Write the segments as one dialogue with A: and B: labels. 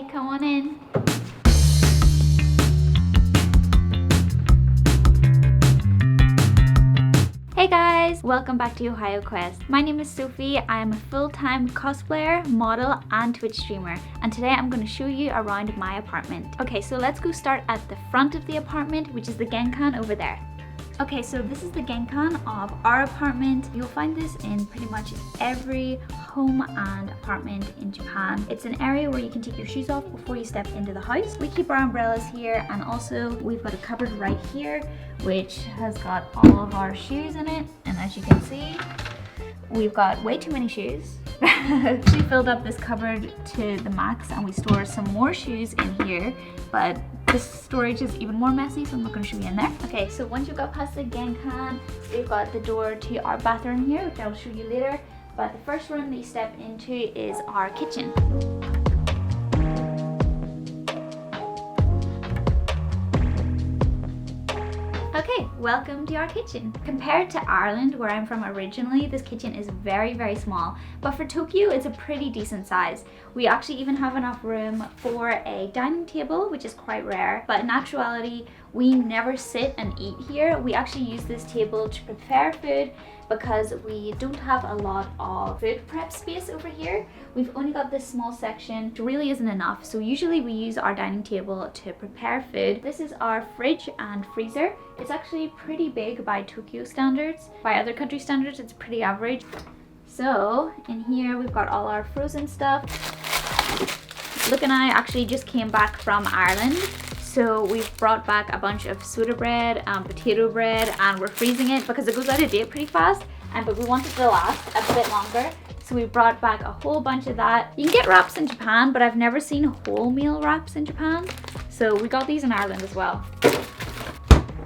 A: Okay, come on in. Hey guys, welcome back to Ohio Quest. My name is Sophie. I am a full-time cosplayer, model, and Twitch streamer. And today I'm going to show you around my apartment. Okay, so let's go start at the front of the apartment, which is the genkan over there. Okay, so this is the genkan of our apartment. You'll find this in pretty much every home and apartment in Japan. It's an area where you can take your shoes off before you step into the house. We keep our umbrellas here, and also we've got a cupboard right here which has got all of our shoes in it. And as you can see, we've got way too many shoes. We filled up this cupboard to the max and we store some more shoes in here, but this storage is even more messy, so I'm not going to show you in there. Okay, so once you've got past the genkan, we've got the door to our bathroom here, which I'll show you later. But the first room that you step into is our kitchen. Okay, welcome to our kitchen. Compared to Ireland, where I'm from originally, this kitchen is very, very small. But for Tokyo, it's a pretty decent size. We actually even have enough room for a dining table, which is quite rare. But in actuality, we never sit and eat here. We actually use this table to prepare food because we don't have a lot of food prep space over here. We've only got this small section, which really isn't enough. So usually we use our dining table to prepare food. This is our fridge and freezer. It's actually pretty big by Tokyo standards. By other country standards, it's pretty average. So in here, we've got all our frozen stuff. Luke and I actually just came back from Ireland. So we've brought back a bunch of soda bread and potato bread, and we're freezing it because it goes out of date pretty fast, but we want it to last a bit longer. So we brought back a whole bunch of that. You can get wraps in Japan, but I've never seen wholemeal wraps in Japan. So we got these in Ireland as well.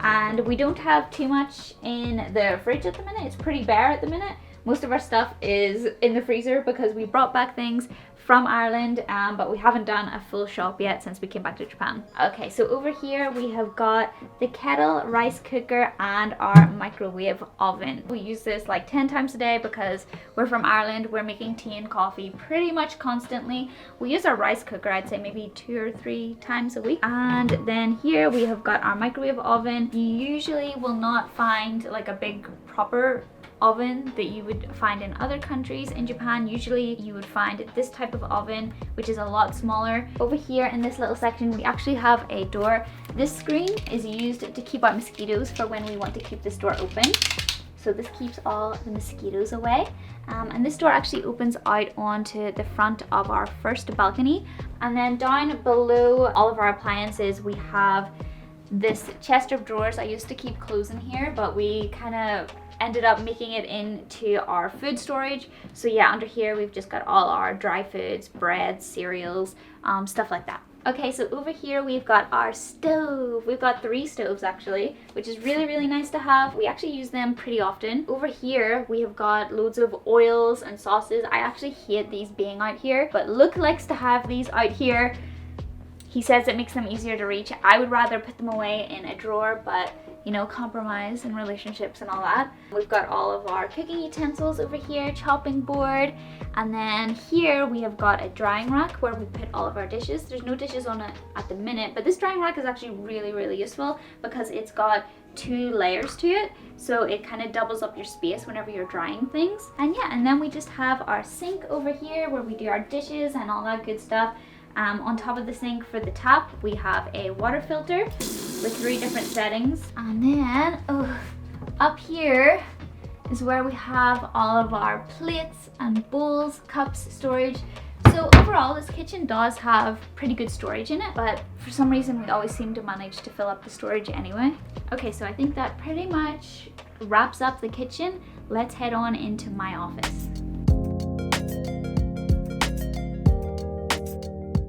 A: And we don't have too much in the fridge at the minute. It's pretty bare at the minute. Most of our stuff is in the freezer because we brought back things from Ireland, but we haven't done a full shop yet since we came back to Japan. Okay, so over here we have got the kettle, rice cooker, and our microwave oven. We use this like 10 times a day because we're from Ireland. We're making tea and coffee pretty much constantly. We use our rice cooker, I'd say maybe 2 or 3 times a week. And then here we have got our microwave oven. You usually will not find like a big proper oven that you would find in other countries. In Japan, usually you would find this type of oven, which is a lot smaller. Over here in this little section, we actually have a door. This screen is used to keep out mosquitoes for when we want to keep this door open. So this keeps all the mosquitoes away. And this door actually opens out onto the front of our first balcony. And then down below all of our appliances, we have this chest of drawers. I used to keep clothes in here, but we kind of ended up making it into our food storage. So yeah, under here we've just got all our dry foods, bread, cereals, stuff like that. Okay, so over here we've got our stove. We've got 3 stoves actually, which is really, really nice to have. We actually use them pretty often. Over here we have got loads of oils and sauces. I actually hate these being out here, but Luke likes to have these out here. He says it makes them easier to reach. I would rather put them away in a drawer, but you know, compromise in relationships and all that. We've got all of our cooking utensils over here, chopping board, and then here we have got a drying rack where we put all of our dishes. There's no dishes on it at the minute, but this drying rack is actually really, really useful because it's got 2 layers to it, so it kind of doubles up your space whenever you're drying things. And yeah, and then we just have our sink over here where we do our dishes and all that good stuff. On top of the sink for the tap, we have a water filter with 3 different settings. And then up here is where we have all of our plates and bowls, cups, storage. So overall, this kitchen does have pretty good storage in it, but for some reason we always seem to manage to fill up the storage anyway. Okay, so I think that pretty much wraps up the kitchen. Let's head on into my office.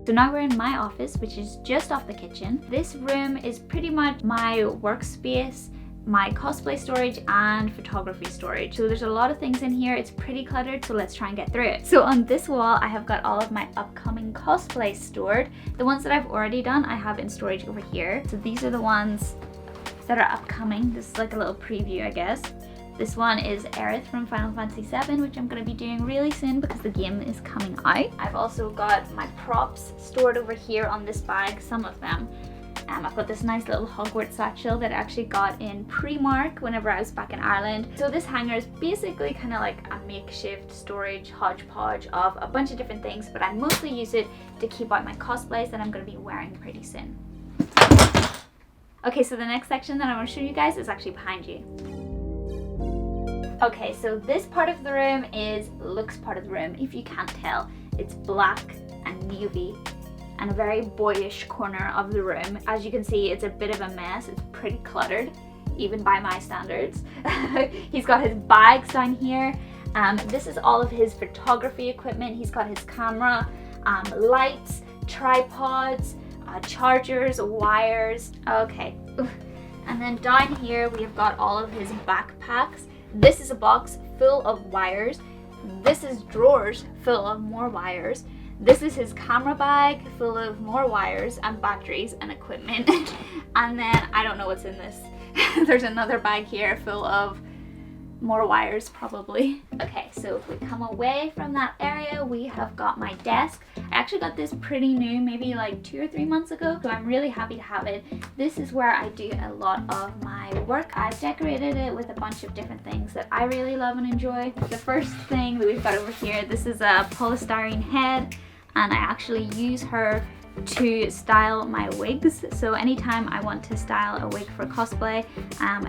A: So now we're in my office, which is just off the kitchen. This room is pretty much my workspace, my cosplay storage, and photography storage. So there's a lot of things in here. It's pretty cluttered, so let's try and get through it. So on this wall, I have got all of my upcoming cosplays stored. The ones that I've already done, I have in storage over here. So these are the ones that are upcoming. This is like a little preview, I guess. This one is Aerith from Final Fantasy VII, which I'm going to be doing really soon because the game is coming out. I've also got my props stored over here on this bag, some of them. I've got this nice little Hogwarts satchel that I actually got in Primark whenever I was back in Ireland. So this hanger is basically kind of like a makeshift storage hodgepodge of a bunch of different things, but I mostly use it to keep out my cosplays that I'm going to be wearing pretty soon. Okay, so the next section that I want to show you guys is actually behind you. Okay, so this part of the room is Luke's part of the room, if you can't tell. It's black and navy and a very boyish corner of the room. As you can see, it's a bit of a mess. It's pretty cluttered, even by my standards. He's got his bags down here. This is all of his photography equipment. He's got his camera, lights, tripods, chargers, wires. Okay. And then down here we have got all of his backpacks. This is a box full of wires. This is drawers full of more wires. This is his camera bag full of more wires and batteries and equipment. And then I don't know what's in this. There's another bag here full of more wires probably. Okay, so if we come away from that area, we have got my desk. I actually got this pretty new, maybe like 2 or 3 months ago, so I'm really happy to have it. This is where I do a lot of my work. I've decorated it with a bunch of different things that I really love and enjoy. The first thing that we've got over here, this is a polystyrene head, and I actually use her to style my wigs. So anytime I want to style a wig for cosplay,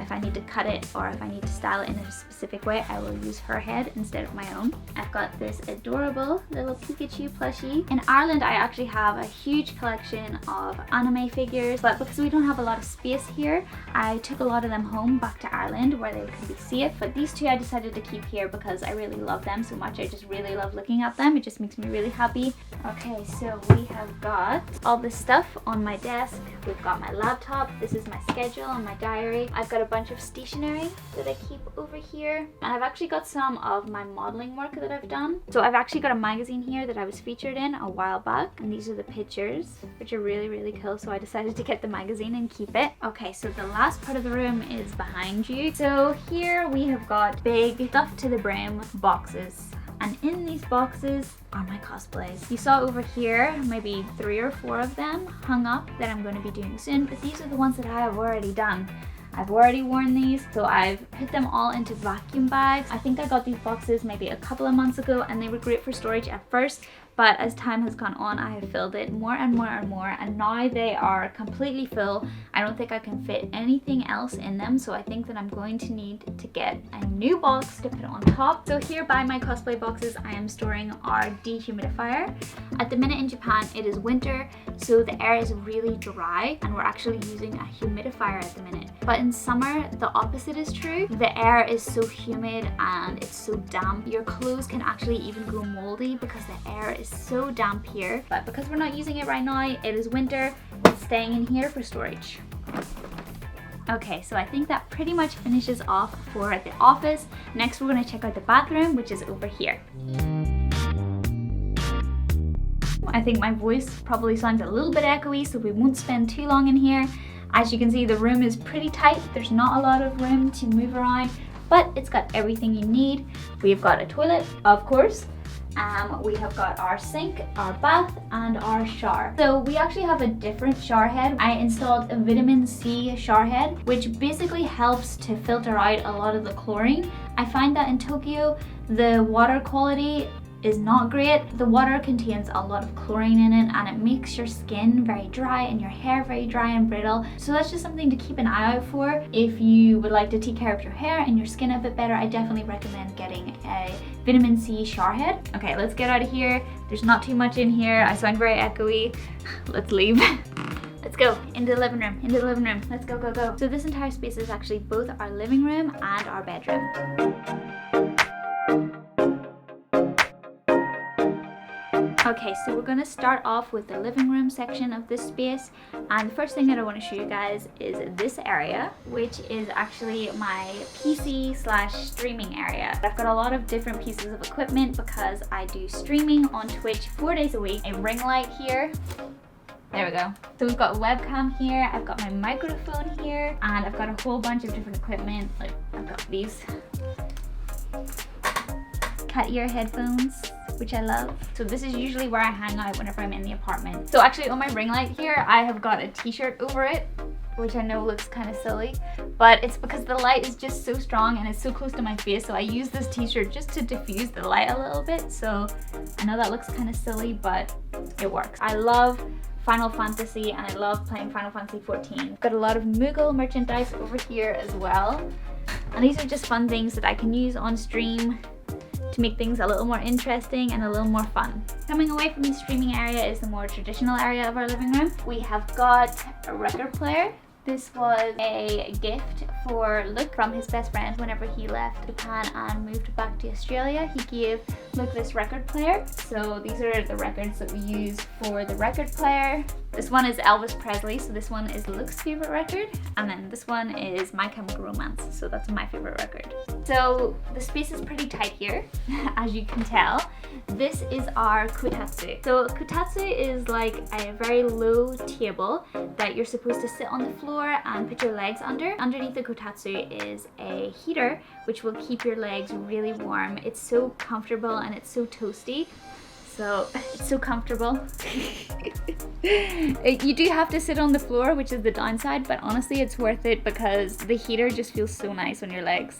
A: if I need to cut it or if I need to style it in a specific way, I will use her head instead of my own. I've got this adorable little Pikachu plushie. In Ireland, I actually have a huge collection of anime figures, but because we don't have a lot of space here, I took a lot of them home back to Ireland where they could be safe. But these two I decided to keep here because I really love them so much. I just really love looking at them. It just makes me really happy. Okay, so we have got all this stuff on my desk. We've got my laptop, this is my schedule and my diary. I've got a bunch of stationery that I keep over here, and I've actually got some of my modeling work that I've done. So I've actually got a magazine here that I was featured in a while back, and these are the pictures, which are really, really cool, so I decided to get the magazine and keep it. Okay, so the last part of the room is behind you. So here we have got big stuff to the brim boxes. And in these boxes are my cosplays. You saw over here maybe 3 or 4 of them hung up that I'm going to be doing soon, but these are the ones that I have already done. I've already worn these, so I've put them all into vacuum bags. I think I got these boxes maybe a couple of months ago and they were great for storage at first, but as time has gone on, I have filled it more and more and more, and now they are completely full. I don't think I can fit anything else in them, so I think that I'm going to need to get a new box to put on top. So here by my cosplay boxes, I am storing our dehumidifier. At the minute in Japan, it is winter, so the air is really dry, and we're actually using a humidifier at the minute. But in summer, the opposite is true. The air is so humid and it's so damp. Your clothes can actually even go moldy because the air is so damp here. But because we're not using it right now, it is winter, it's staying in here for storage. Okay, so I think that pretty much finishes off for the office. Next, we're going to check out the bathroom, which is over here. I think my voice probably sounds a little bit echoey, so we won't spend too long in here. As you can see, the room is pretty tight. There's not a lot of room to move around, but it's got everything you need. We've got a toilet, of course. We have got our sink, our bath, and our shower. So we actually have a different shower head. I installed a vitamin C shower head, which basically helps to filter out a lot of the chlorine. I find that in Tokyo, the water quality is not great. The water contains a lot of chlorine in it, and it makes your skin very dry and your hair very dry and brittle. So that's just something to keep an eye out for. If you would like to take care of your hair and your skin a bit better, I definitely recommend getting a vitamin C shower head. Okay, let's get out of here. There's not too much in here. I sound very echoey. Let's leave. Let's go into the living room, into the living room. Let's go, go, go. So this entire space is actually both our living room and our bedroom. Okay, so we're going to start off with the living room section of this space, and the first thing that I want to show you guys is this area, which is actually my PC/streaming area. I've got a lot of different pieces of equipment because I do streaming on Twitch 4 days a week. A ring light here, There we go. So we've got a webcam here, I've got my microphone here, and I've got a whole bunch of different equipment. Like I've got these cat ear headphones, which I love. So this is usually where I hang out whenever I'm in the apartment. So actually on my ring light here, I have got a t-shirt over it, which I know looks kind of silly, but it's because the light is just so strong and it's so close to my face. So I use this t-shirt just to diffuse the light a little bit. So I know that looks kind of silly, but it works. I love Final Fantasy and I love playing Final Fantasy 14. I've got a lot of Moogle merchandise over here as well. And these are just fun things that I can use on stream to make things a little more interesting and a little more fun. Coming away from the streaming area is the more traditional area of our living room. We have got a record player. This was a gift for Luke from his best friend whenever he left Japan and moved back to Australia. He gave Luke this record player. So these are the records that we use for the record player. This one is Elvis Presley, so this one is Luke's favorite record. And then this one is My Chemical Romance, so that's my favorite record. So the space is pretty tight here, as you can tell. This is our kotatsu. So kotatsu is like a very low table that you're supposed to sit on the floor and put your legs under. Underneath the kotatsu is a heater which will keep your legs really warm. It's so comfortable and it's so toasty. So it's so comfortable. You do have to sit on the floor, which is the downside, but honestly it's worth it because the heater just feels so nice on your legs.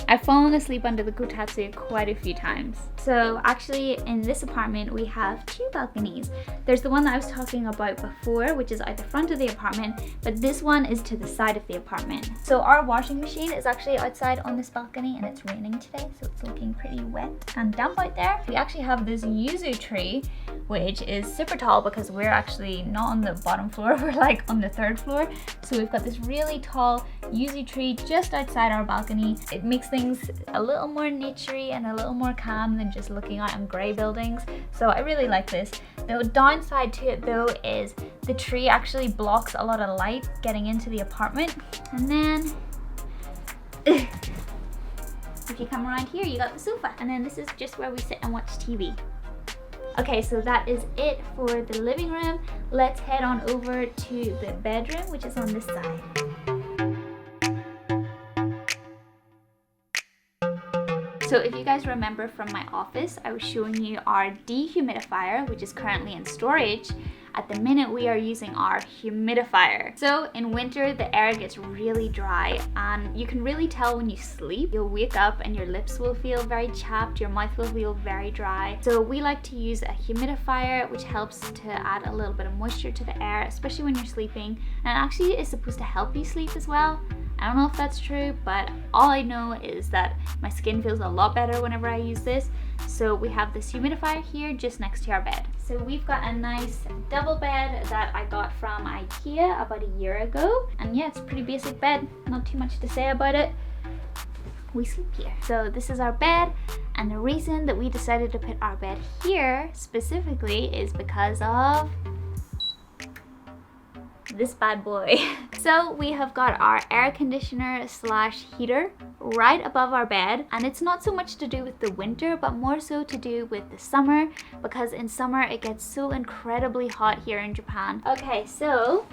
A: I've fallen asleep under the kotatsu quite a few times. So actually in this apartment we have two balconies. There's the one that I was talking about before, which is at the front of the apartment, but this one is to the side of the apartment. So our washing machine is actually outside on this balcony and it's raining today, so it's looking pretty wet and damp out there. We actually have this yuzu tree, which is super tall because we're actually not on the bottom floor, we're like on the third floor. So we've got this really tall yuzu tree just outside our balcony. It makes things a little more naturey and a little more calm than just looking out on grey buildings. So I really like this. The downside to it though is the tree actually blocks a lot of light getting into the apartment. And then if you come around here, you got the sofa. And then this is just where we sit and watch TV. Okay, so that is it for the living room. Let's head on over to the bedroom, which is on this side. So if you guys remember from my office, I was showing you our dehumidifier, which is currently in storage. At the minute, we are using our humidifier. So in winter, the air gets really dry and you can really tell when you sleep. You'll wake up and your lips will feel very chapped, your mouth will feel very dry. So we like to use a humidifier, which helps to add a little bit of moisture to the air, especially when you're sleeping. And it actually is supposed to help you sleep as well. I don't know if that's true, but all I know is that my skin feels a lot better whenever I use this. So we have this humidifier here just next to our bed. So we've got a nice double bed that I got from IKEA about a year ago. And yeah, it's a pretty basic bed, not too much to say about it. We sleep here. So this is our bed, and the reason that we decided to put our bed here specifically is because of this bad boy. So we have got our air conditioner slash heater right above our bed, and it's not so much to do with the winter but more so to do with the summer, because in summer it gets so incredibly hot here in Japan. Okay, so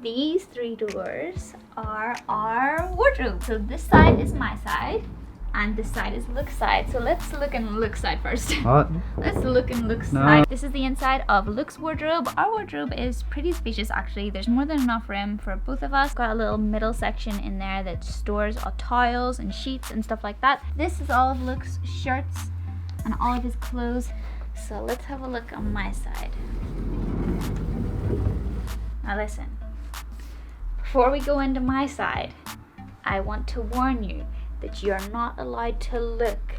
A: these three doors are our wardrobe. So this side is my side and this side is Luke's side. So let's look in Luke's side first.
B: What?
A: Let's look in Luke's side. This is the inside of Luke's wardrobe. Our wardrobe is pretty spacious actually. There's more than enough room for both of us. Got a little middle section in there that stores our towels and sheets and stuff like that. This is all of Luke's shirts and all of his clothes. So let's have a look on my side. Now listen, before we go into my side, I want to warn you that you're not allowed to look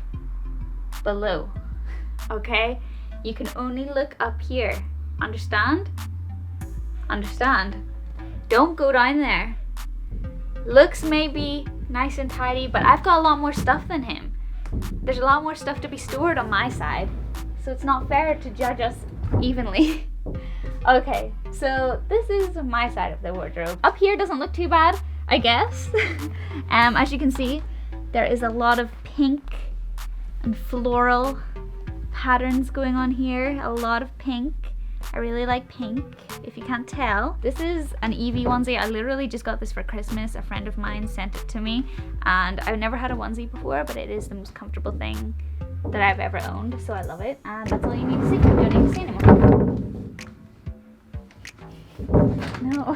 A: below, okay? You can only look up here, understand? Understand? Don't go down there. Looks may be nice and tidy, but I've got a lot more stuff than him. There's a lot more stuff to be stored on my side, so it's not fair to judge us evenly. Okay, so this is my side of the wardrobe. Up here doesn't look too bad, I guess. As you can see, there is a lot of pink and floral patterns going on here. A lot of pink I really like pink, if you can't tell. This is an Evie onesie. I literally just got this for Christmas. A friend of mine sent it to me, and I've never had a onesie before, but it is the most comfortable thing that I've ever owned, so I love it. And that's all you need to see. You don't need to see anymore. No.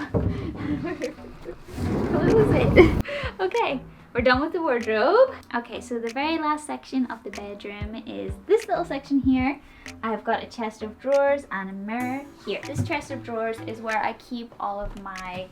A: Close it. Okay. We're done with the wardrobe. Okay, so the very last section of the bedroom is this little section here. I've got a chest of drawers and a mirror here. This chest of drawers is where I keep all of my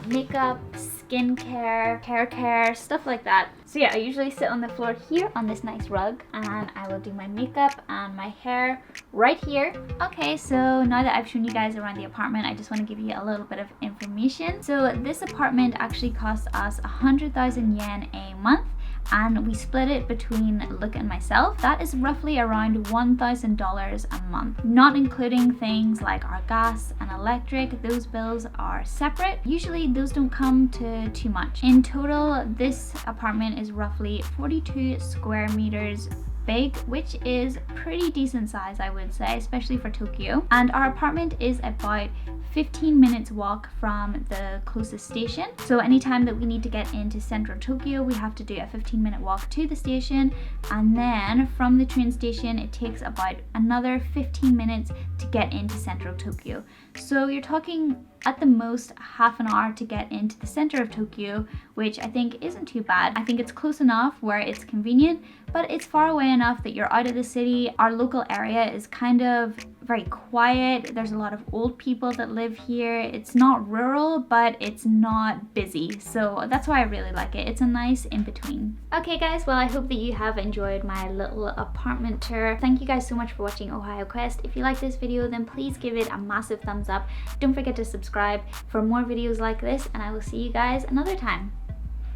A: makeup, skincare, hair care, stuff like that. So yeah, I usually sit on the floor here on this nice rug, and I will do my makeup and my hair right here. Okay, so now that I've shown you guys around the apartment, I just want to give you a little bit of information. So this apartment actually costs us 100,000 yen a month, and we split it between Luke and myself. That is roughly around $1,000 a month, not including things like our gas and electric. Those bills are separate. Usually those don't come to too much. In total, this apartment is roughly 42 square meters big, which is pretty decent size, I would say, especially for Tokyo. And our apartment is about 15 minutes walk from the closest station. So anytime that we need to get into central Tokyo, we have to do a 15-minute walk to the station, and then from the train station it takes about another 15 minutes to get into central Tokyo. So you're talking at the most half an hour to get into the center of Tokyo, which I think isn't too bad. I think it's close enough where it's convenient, but it's far away enough that you're out of the city. Our local area is kind of very quiet. There's a lot of old people that live here. It's not rural, but it's not busy. So that's why I really like it. It's a nice in-between. Okay guys, well I hope that you have enjoyed my little apartment tour. Thank you guys so much for watching Ohio Quest. If you like this video, then please give it a massive thumbs up. Don't forget to subscribe for more videos like this, and I will see you guys another time.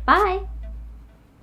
A: Bye!